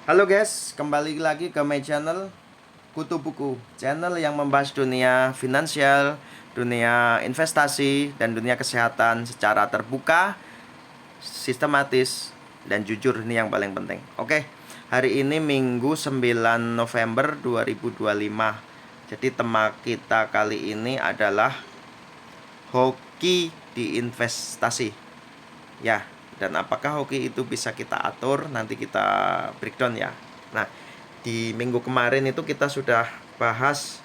Halo guys, kembali lagi ke my channel Kutu Buku, channel yang membahas dunia finansial, dunia investasi, dan dunia kesehatan secara terbuka, sistematis, dan jujur. Ini yang paling penting. Oke, hari ini Minggu 9 November 2025. Jadi tema kita kali ini adalah hoki di investasi. Ya, dan apakah hoki itu bisa kita atur? Nanti kita breakdown ya. Nah, di minggu kemarin itu kita sudah bahas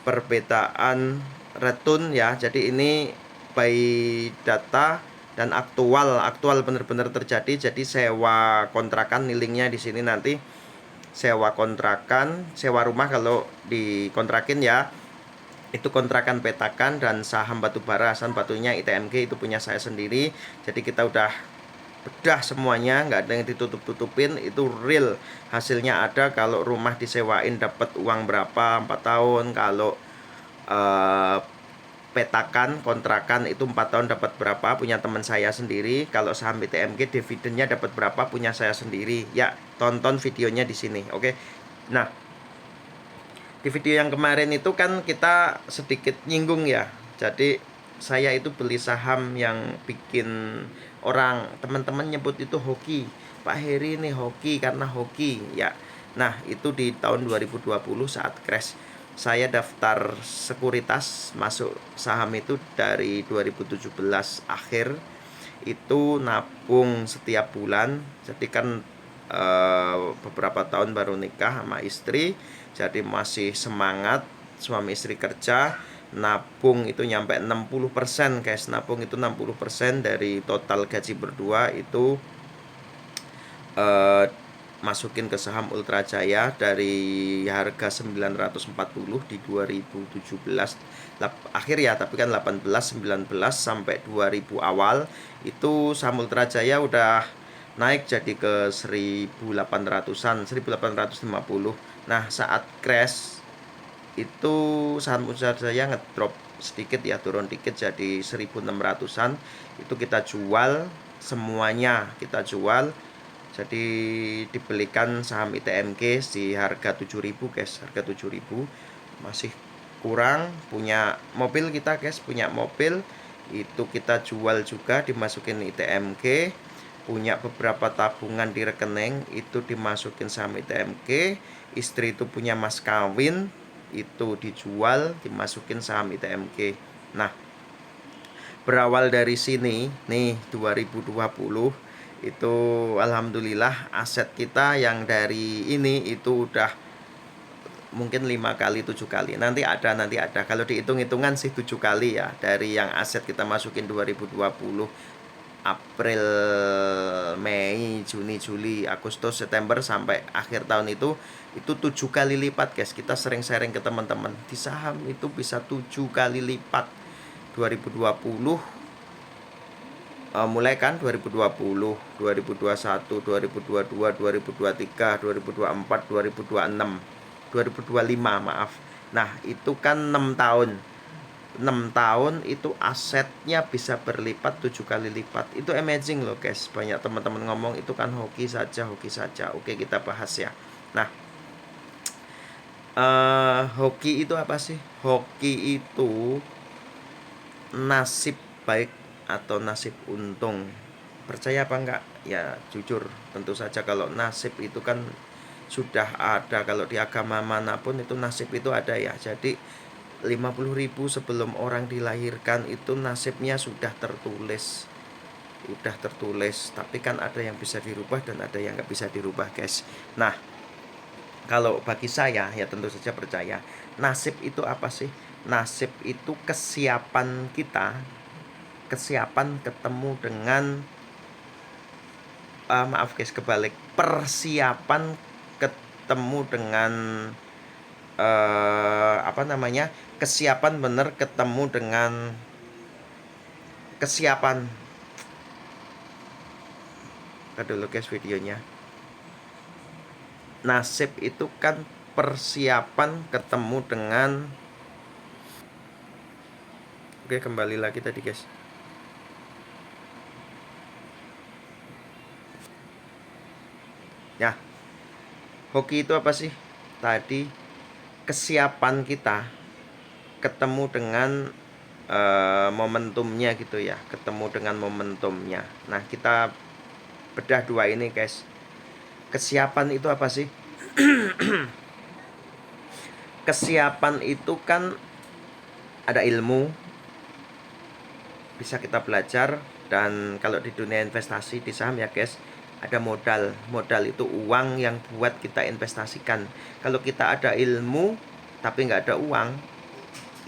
perbedaan return ya. Jadi ini by data dan aktual benar-benar terjadi. Jadi sewa kontrakan, nilingnya di sini nanti sewa kontrakan, sewa rumah kalau dikontrakin ya. Itu kontrakan petakan dan saham batubara. Saham batunya ITMG itu punya saya sendiri. Jadi kita udah bedah semuanya, nggak ada yang ditutup-tutupin. Itu real, hasilnya ada. Kalau rumah disewain dapat uang berapa 4 tahun, kalau petakan kontrakan itu 4 tahun dapat berapa, punya teman saya sendiri. Kalau saham BTMG dividennya dapat berapa, punya saya sendiri. Ya, tonton videonya di sini. Oke. Nah, di video yang kemarin itu kan kita sedikit nyinggung ya. Jadi saya itu beli saham yang bikin orang, teman-teman nyebut itu hoki. Pak Heri ini hoki karena hoki ya. Nah, itu di tahun 2020 saat crash. Saya daftar sekuritas masuk saham itu dari 2017 akhir. Itu nabung setiap bulan. Jadi kan beberapa tahun baru nikah sama istri, jadi masih semangat. Suami istri kerja, nabung itu nyampe 60% guys. Nabung itu 60% dari total gaji berdua itu masukin ke saham Ultra Jaya dari harga 940 di 2017 akhir ya, tapi kan 18, 19 sampai 2000 awal itu saham Ultra Jaya udah naik jadi ke 1800-an, 1850. Nah, saat crash itu saham Ultra Jaya ngedrop sedikit ya, turun dikit jadi 1600-an. Itu kita jual semuanya, kita jual. Jadi dibelikan saham ITMG di harga 7.000 guys, harga 7.000. Masih kurang. Punya mobil kita guys, punya mobil itu kita jual juga, dimasukin ITMG. Punya beberapa tabungan di rekening itu dimasukin saham ITMG. Istri itu punya mas kawin itu dijual, dimasukin saham ITMG. Nah, berawal dari sini nih 2020 itu alhamdulillah aset kita yang dari ini itu udah mungkin 5 kali 7 kali, nanti ada kalau dihitung-hitungan sih 7 kali ya. Dari yang aset kita masukin 2020 April, Mei, Juni, Juli, Agustus, September sampai akhir tahun itu 7 kali lipat guys. Kita sering sharing ke teman-teman, di saham itu bisa 7 kali lipat. 2020 mulai kan 2020, 2021, 2022, 2023, 2024, 2026, 2025 maaf. Nah, itu kan 6 tahun. 6 tahun itu asetnya bisa berlipat 7 kali lipat. Itu amazing loh guys. Banyak teman-teman ngomong itu kan hoki saja, hoki saja. Oke, kita bahas ya. Nah, hoki itu apa sih? Hoki itu nasib baik atau nasib untung. Percaya apa enggak? Ya jujur, tentu saja kalau nasib itu kan sudah ada. Kalau di agama manapun itu nasib itu ada ya. Jadi 50.000 sebelum orang dilahirkan itu nasibnya sudah tertulis. Udah tertulis, tapi kan ada yang bisa dirubah dan ada yang nggak bisa dirubah guys. Nah, kalau bagi saya ya tentu saja percaya. Nasib itu apa sih? Nasib itu kesiapan kita, kesiapan ketemu dengan maaf guys, kebalik, persiapan ketemu dengan apa namanya, kesiapan bener ketemu dengan kesiapan. Kita dulu guys videonya. Nasib itu kan persiapan ketemu dengan, oke kembali lagi tadi guys. Ya, Hoki itu apa sih? Tadi kesiapan kita ketemu dengan momentumnya gitu ya, ketemu dengan momentumnya. Nah, kita bedah dua ini guys. Kesiapan itu apa sih? Kesiapan itu kan ada ilmu, bisa kita belajar. Dan kalau di dunia investasi di saham ya guys, ada modal. Modal itu uang yang buat kita investasikan. Kalau kita ada ilmu tapi nggak ada uang,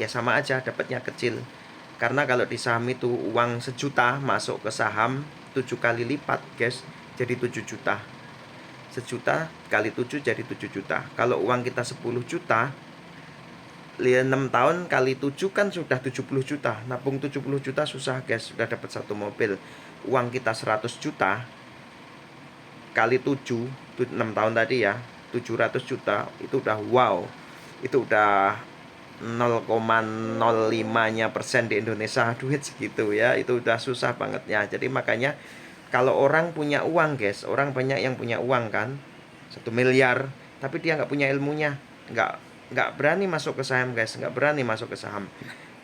ya sama aja, dapatnya kecil. Karena kalau di saham itu uang 1 juta masuk ke saham 7 kali lipat guys, jadi 7 juta. 1 juta kali 7 jadi 7 juta. Kalau uang kita 10 juta, 6 tahun kali 7 kan sudah 70 juta. Nabung 70 juta susah guys, sudah dapat satu mobil. Uang kita 100 juta kali 7, 6 tahun tadi ya, 700 juta. Itu udah wow. Itu udah 0,05% di Indonesia duit segitu ya. Itu udah susah banget ya. Jadi makanya kalau orang punya uang guys, orang banyak yang punya uang kan, 1 miliar, tapi dia nggak punya ilmunya, nggak berani masuk ke saham guys, nggak berani masuk ke saham.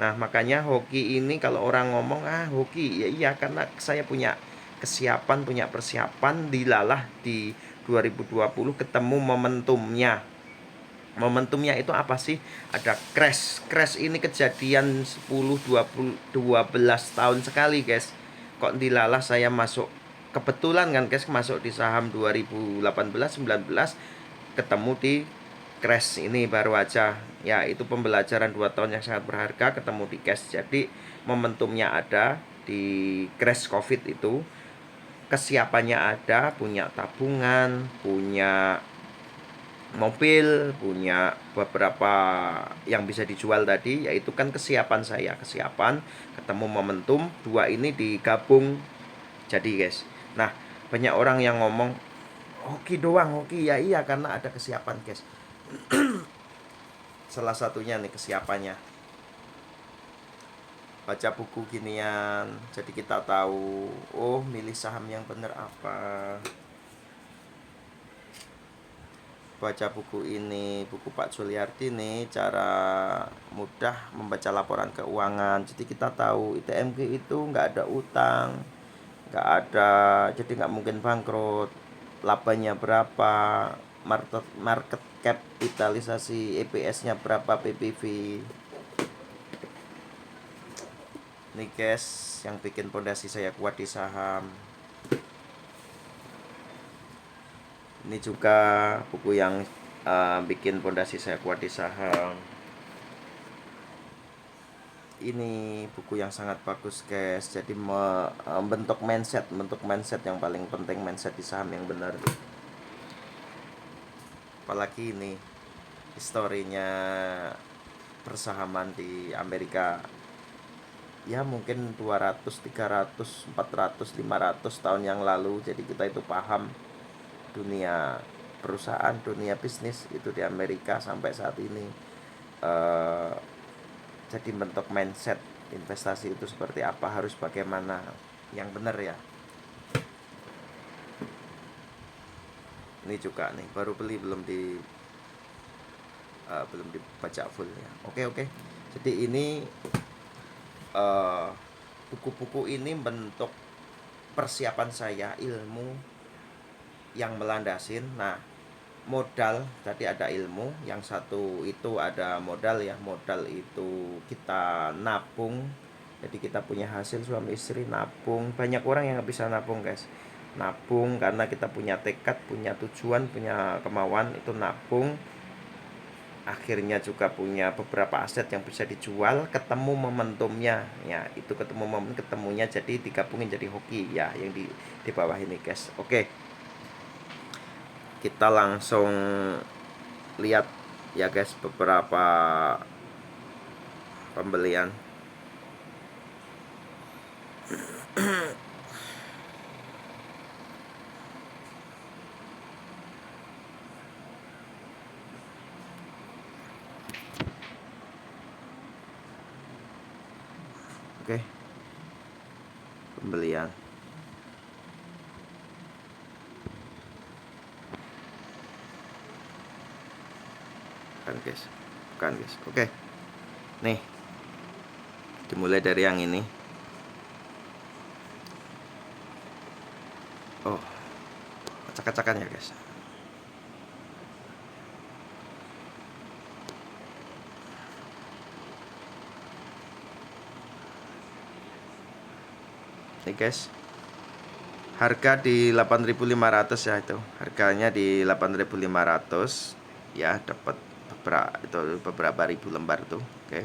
Nah makanya hoki ini kalau orang ngomong hoki, ya iya karena saya punya kesiapan, punya persiapan, dilalah di 2020 ketemu momentumnya. Momentumnya itu apa sih? Ada crash. Crash ini kejadian 10, 20, 12 tahun sekali guys. Kok dilalah saya masuk, kebetulan kan guys, masuk di saham 2018, 19, ketemu di crash ini baru aja. Ya itu pembelajaran 2 tahun yang sangat berharga, ketemu di crash. Jadi momentumnya ada di crash covid itu. Kesiapannya ada, punya tabungan, punya mobil, punya beberapa yang bisa dijual tadi, yaitu kan kesiapan saya. Kesiapan ketemu momentum, dua ini digabung jadi guys. Nah banyak orang yang ngomong hoki doang, hoki ya iya karena ada kesiapan guys. Salah satunya nih kesiapannya baca buku ginian, jadi kita tahu oh milih saham yang bener apa. Baca buku ini, buku Pak Juliarti nih, cara mudah membaca laporan keuangan. Jadi kita tahu ITMG itu nggak ada utang, nggak ada, jadi nggak mungkin bangkrut. Labanya berapa, market kapitalisasi EPS-nya berapa, PBV. Nih guys, yang bikin pondasi saya kuat di saham. Ini juga buku yang bikin pondasi saya kuat di saham. Ini buku yang sangat bagus guys. Jadi membentuk mindset yang paling penting, mindset di saham yang benar. Apalagi ini historinya persahaman di Amerika. Ya mungkin 200, 300, 400, 500 tahun yang lalu. Jadi kita itu paham dunia perusahaan, dunia bisnis itu di Amerika sampai saat ini. Jadi bentuk mindset investasi itu seperti apa, harus bagaimana yang benar ya. Ini juga nih baru beli, belum dibaca full ya. Oke. Jadi ini buku-buku ini bentuk persiapan saya, ilmu yang melandasin. Nah modal tadi ada ilmu, yang satu itu ada modal ya. Modal itu kita nabung, jadi kita punya hasil suami istri nabung. Banyak orang yang nggak bisa nabung guys, nabung karena kita punya tekad, punya tujuan, punya kemauan, itu nabung. Akhirnya juga punya beberapa aset yang bisa dijual, ketemu momentumnya ya, itu ketemu momen, ketemunya jadi digabungin jadi hoki ya, yang di bawah ini guys. Oke, kita langsung lihat ya guys beberapa pembelian. Oke, pembelian. bukan guys, bukan guys. Oke, nih dimulai dari yang ini. Oh, acak-acakan ya guys. Nih guys, harga di 8.500 ya, itu harganya di 8.500 ya, dapat beberapa ribu lembar tuh. Oke,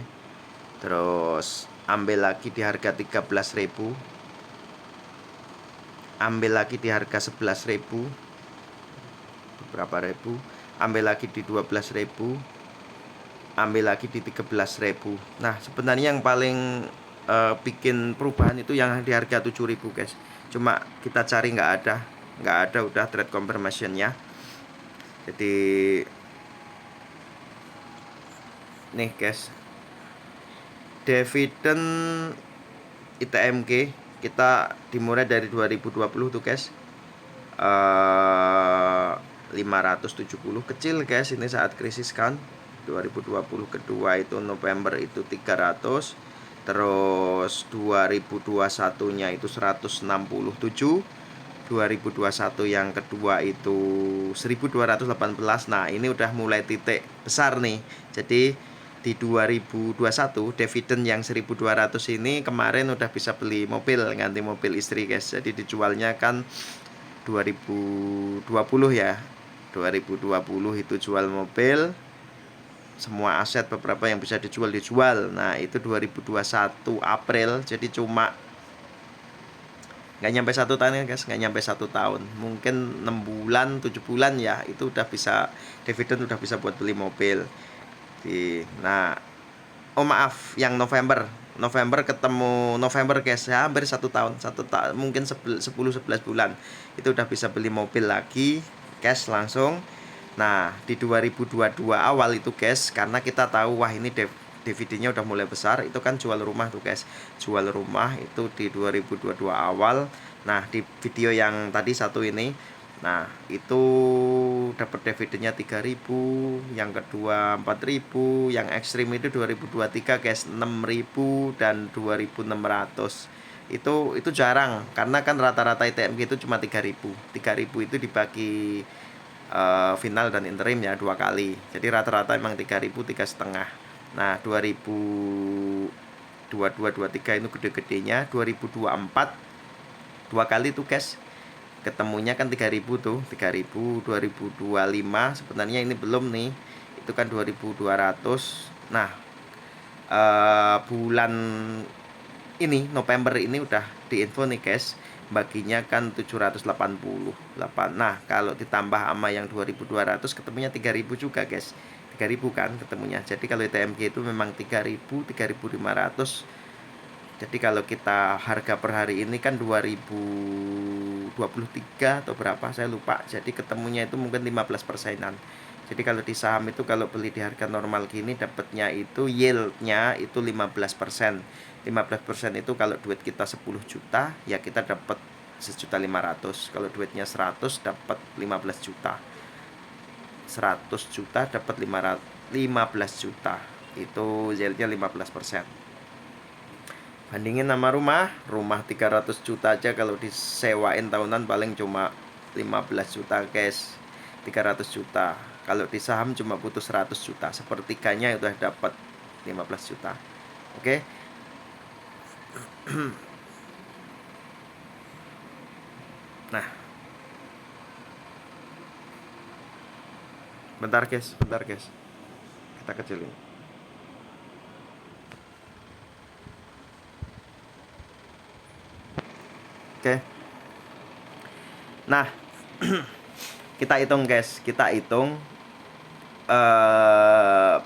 terus ambil lagi di harga 13.000, ambil lagi di harga 11.000, beberapa ribu, ambil lagi di 12.000, ambil lagi di 13.000. Nah, sebenarnya yang paling bikin perubahan itu yang di harga 7.000 guys. Cuma kita cari nggak ada udah trade confirmation-nya. Jadi nih guys, dividen ITMG kita dimulai dari 2020 tuh guys, 570 kecil guys, ini saat krisis kan. 2020 kedua itu November itu 300, terus 2021 nya itu 167, 2021 yang kedua itu 1218. Nah, ini udah mulai titik besar nih. Jadi di 2021 dividen yang 1200 ini kemarin udah bisa beli mobil, ganti mobil istri guys. Jadi dijualnya kan 2020 ya. 2020 itu jual mobil, semua aset beberapa yang bisa dijual. Nah, itu 2021 April, jadi cuma nggak nyampe 1 tahun ya guys, nggak nyampe 1 tahun, mungkin 6 bulan 7 bulan ya, itu udah bisa dividen, udah bisa buat beli mobil. Nah, oh maaf, yang November ketemu November guys ya, hampir 1 tahun, mungkin 10-11 bulan itu udah bisa beli mobil lagi cash langsung. Nah, di 2022 awal itu guys, karena kita tahu wah ini dividennya udah mulai besar, itu kan jual rumah tuh guys, jual rumah itu di 2022 awal. Nah, di video yang tadi satu ini, nah itu dapat dividennya 3.000, yang kedua 4.000, yang ekstrim itu 2023 guys 6.000 dan 2.600. Itu jarang, karena kan rata-rata ITMG itu cuma 3.000 itu dibagi final dan interim ya 2 kali. Jadi rata-rata emang 3.000, 3,5. Nah, 2022 23 itu gede-gedenya. 2024 2 kali tuh guys. Ketemunya kan 3.000 tuh, 3.000. 2025 sebenarnya ini belum nih. Itu kan 2.200. Nah, bulan ini November ini udah diinfo nih guys, baginya kan 788. Nah, kalau ditambah sama yang 2.200 ketemunya 3.000 juga guys. 3.000 kan ketemunya. Jadi kalau ITMG itu memang 3.000, 3.500. Jadi kalau kita harga per hari ini kan 2023 atau berapa saya lupa. Jadi ketemunya itu mungkin 15%-an. Jadi kalau di saham itu kalau beli di harga normal gini dapatnya itu yieldnya itu 15%. 15% itu kalau duit kita 10 juta ya kita dapat 1.500.000. Kalau duitnya 100 dapat 15 juta. 100 juta dapat 15 juta. Itu yieldnya 15%. Bandingin sama rumah 300 juta aja kalau disewain tahunan paling cuma 15 juta guys. 300 juta. Kalau di saham cuma butuh 100 juta. Sepertiganya udah dapat 15 juta. Oke. Nah, bentar guys. Kita kecilin. Oke. Nah, kita hitung guys.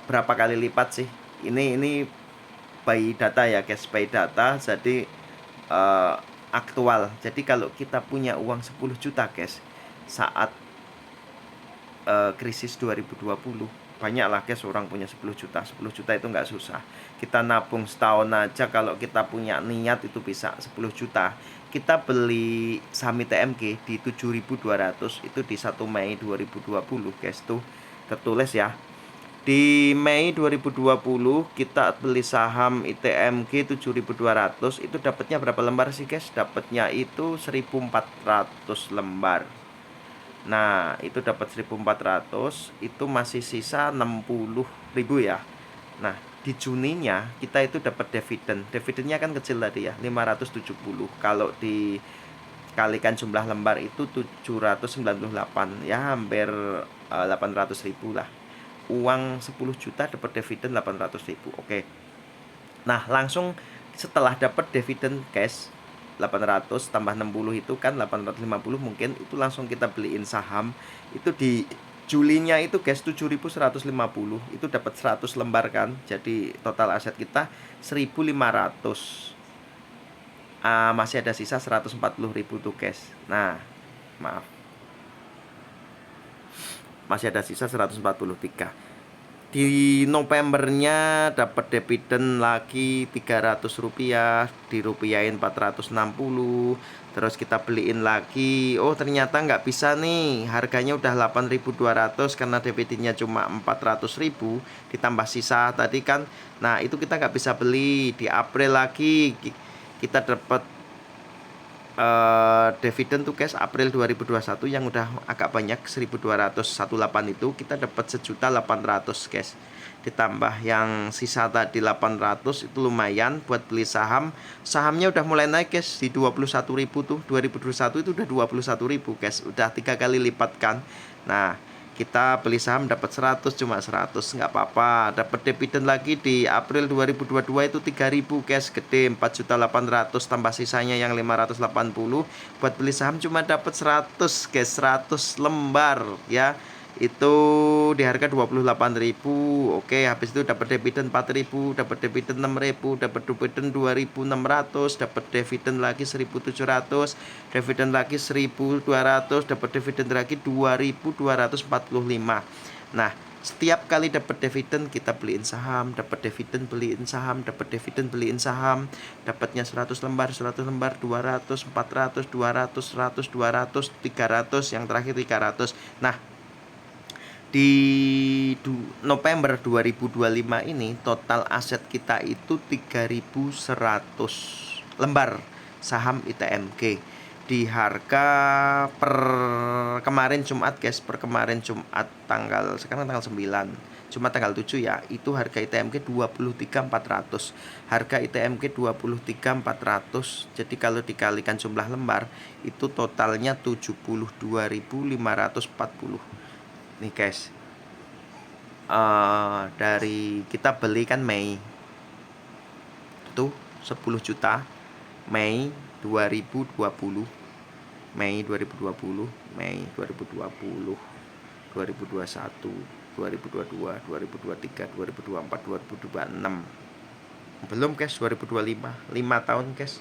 Berapa kali lipat sih? Ini by data ya guys, by data. Jadi aktual. Jadi kalau kita punya uang 10 juta guys, saat krisis 2020, banyak lah guys orang punya 10 juta. 10 juta itu nggak susah. Kita nabung setahun aja, kalau kita punya niat itu bisa 10 juta. Kita beli saham ITMG di 7.200 itu di 1 Mei 2020 guys, tuh tertulis ya. Di Mei 2020 kita beli saham ITMG 7.200, itu dapatnya berapa lembar sih guys? Dapatnya itu 1.400 lembar. Nah, itu dapat 1.400, itu masih sisa 60.000 ya. Nah, di Juninya kita itu dapat dividen. Dividennya kan kecil tadi ya, 570. Kalau dikalikan jumlah lembar itu 798, ya hampir 800.000 lah. Uang 10 juta dapat dividen 800.000. Oke. Nah, langsung setelah dapat dividen cash 800 tambah 60 itu kan 850, mungkin itu langsung kita beliin saham. Itu di Julinya itu guys 7.150, itu dapat 100 lembar kan. Jadi total aset kita 1.500. Masih ada sisa 140.000 tuh guys. Nah, maaf. Masih ada sisa 143. Di Novembernya dapat dividen lagi 300 rupiah, dirupiahin 460. Terus kita beliin lagi, oh ternyata nggak bisa nih, harganya udah 8.200 karena dividennya cuma 400.000 ditambah sisa tadi kan. Nah itu kita nggak bisa beli. Di April lagi kita dapat dividen tuh guys, April 2021 yang udah agak banyak, 1.218 itu kita dapat 1.800.000 guys. Ditambah yang sisa tadi 800, itu lumayan buat beli saham. Sahamnya udah mulai naik guys, di 21.000 tuh. 2021 itu udah 21.000 guys, udah 3 kali lipat kan. Nah kita beli saham dapat 100, cuma 100 nggak apa-apa. Dapat dividen lagi di April 2022 itu 3.000 guys, gede, 4.800 tambah sisanya yang 580. Buat beli saham cuma dapat 100 guys, 100 lembar ya. Itu di harga 28.000. Oke, habis itu dapat dividen 4.000, dapat dividen 6.000, dapat dividen 2.600, dapat dividen lagi 1.700, dividen lagi 1.200, dapat dividen lagi 2.245. Nah, setiap kali dapat dividen kita beliin saham, dapat dividen beliin saham, dapat dividen beliin saham. Dapatnya 100 lembar, 100 lembar, 200, 400, 200, 100, 200, 300, yang terakhir 300. Nah, di November 2025 ini total aset kita itu 3.100 lembar saham ITMG di harga per kemarin Jumat guys, per kemarin Jumat sekarang tanggal 9, Jumat tanggal 7 ya, itu harga ITMG 23.400. Harga ITMG 23.400. Jadi kalau dikalikan jumlah lembar itu totalnya 72.540. Nih guys, dari kita beli kan Mei tuh 10 juta, Mei 2020, Mei 2020, Mei 2020, 2021, 2022, 2023, 2024, 2026. Belum guys, 2025, 5 tahun guys.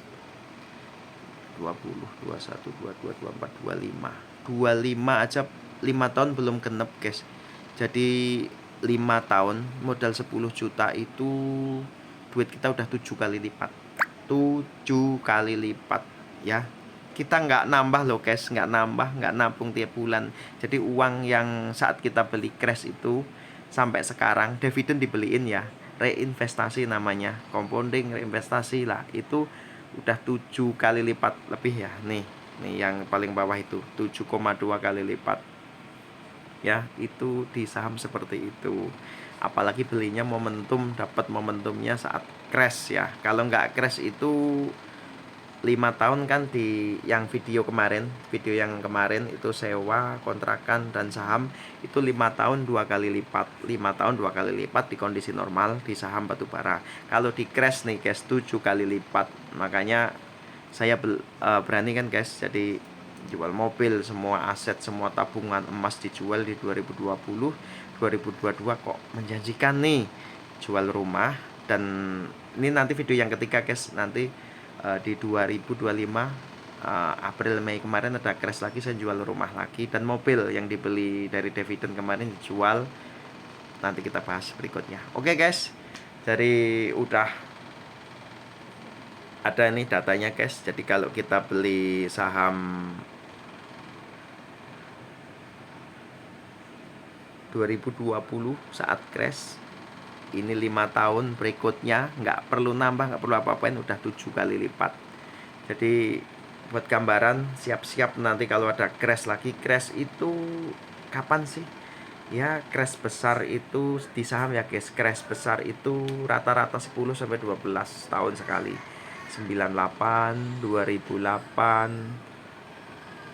20, 21, 22, 24, 25. 25 aja 5 tahun belum genep guys. Jadi 5 tahun modal 10 juta itu duit kita udah 7 kali lipat. 7 kali lipat ya. Kita nggak nambah loh guys, nggak nabung tiap bulan. Jadi uang yang saat kita beli crash itu sampai sekarang dividen dibeliin ya, reinvestasi namanya, compounding, reinvestasi lah, itu udah 7 kali lipat lebih ya. Nih yang paling bawah itu 7,2 kali lipat ya, itu di saham seperti itu. Apalagi belinya momentum, dapat momentumnya saat crash ya. Kalau nggak crash itu 5 tahun kan, di yang video yang kemarin itu sewa, kontrakan, dan saham itu 5 tahun 2 kali lipat. 5 tahun 2 kali lipat di kondisi normal di saham batubara. Kalau di crash nih guys 7 kali lipat. Makanya saya berani kan guys, jadi jual mobil, semua aset, semua tabungan emas dijual di 2020. 2022 kok menjanjikan nih jual rumah. Dan ini nanti video yang ketiga guys, nanti di 2025 April Mei kemarin ada crash lagi, saya jual rumah lagi, dan mobil yang dibeli dari dividen kemarin dijual. Nanti kita bahas berikutnya. Oke guys, dari udah ada nih datanya guys. Jadi kalau kita beli saham 2020 saat crash. Ini 5 tahun berikutnya nggak perlu nambah, nggak perlu apa-apain, udah 7 kali lipat. Jadi buat gambaran, siap-siap nanti kalau ada crash lagi. Crash itu kapan sih? Ya crash besar itu di saham ya guys. Crash besar itu rata-rata 10-12 tahun sekali. 98, 2008,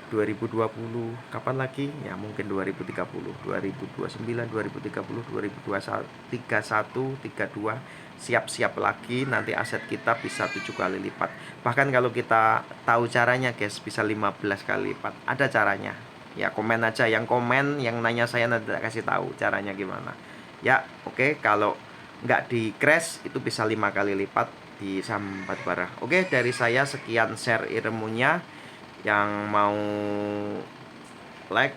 2020, kapan lagi? Ya mungkin 2030, 2029, 2030, 2031, 32. Siap-siap lagi, nanti aset kita bisa 7 kali lipat. Bahkan kalau kita tahu caranya guys, bisa 15 kali lipat. Ada caranya. Ya komen aja, yang komen, yang nanya saya nanti kasih tahu caranya gimana. Ya oke, kalau nggak di crash itu bisa 5 kali lipat di saham batubara. Oke, dari saya sekian share ilmunya. Yang mau like,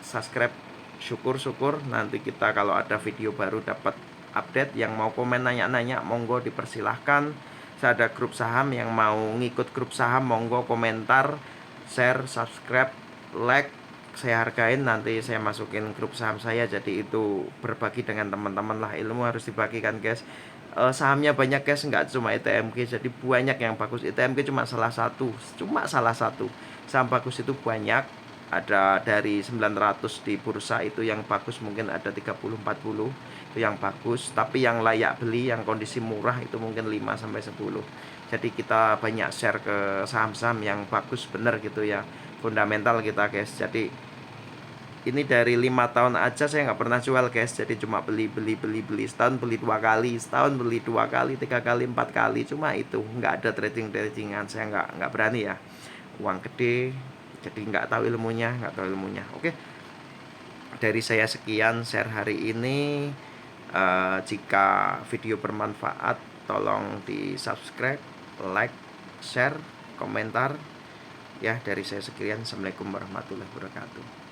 subscribe, syukur-syukur nanti kita kalau ada video baru dapat update. Yang mau komen nanya-nanya monggo dipersilahkan. Saya ada grup saham, yang mau ngikut grup saham monggo komentar, share, subscribe, like. Saya hargain, nanti saya masukin grup saham saya. Jadi itu berbagi dengan teman-teman lah, ilmu harus dibagikan guys. Sahamnya banyak guys, nggak cuma ITMG, jadi banyak yang bagus. ITMG cuma salah satu saham bagus, itu banyak. Ada dari 900 di bursa itu yang bagus mungkin ada 30-40 itu yang bagus, tapi yang layak beli, yang kondisi murah itu mungkin 5-10. Jadi kita banyak share ke saham-saham yang bagus bener gitu ya, fundamental kita guys. Jadi ini dari 5 tahun aja saya nggak pernah jual guys. Jadi cuma beli. Setahun beli 2 kali, setahun beli 2 kali, 3 kali, 4 kali. Cuma itu, nggak ada tradingan. Saya nggak berani ya, uang gede. Jadi nggak tahu ilmunya. Oke, dari saya sekian share hari ini. Jika video bermanfaat, tolong di subscribe, like, share, komentar. Ya, dari saya sekian. Assalamualaikum warahmatullahi wabarakatuh.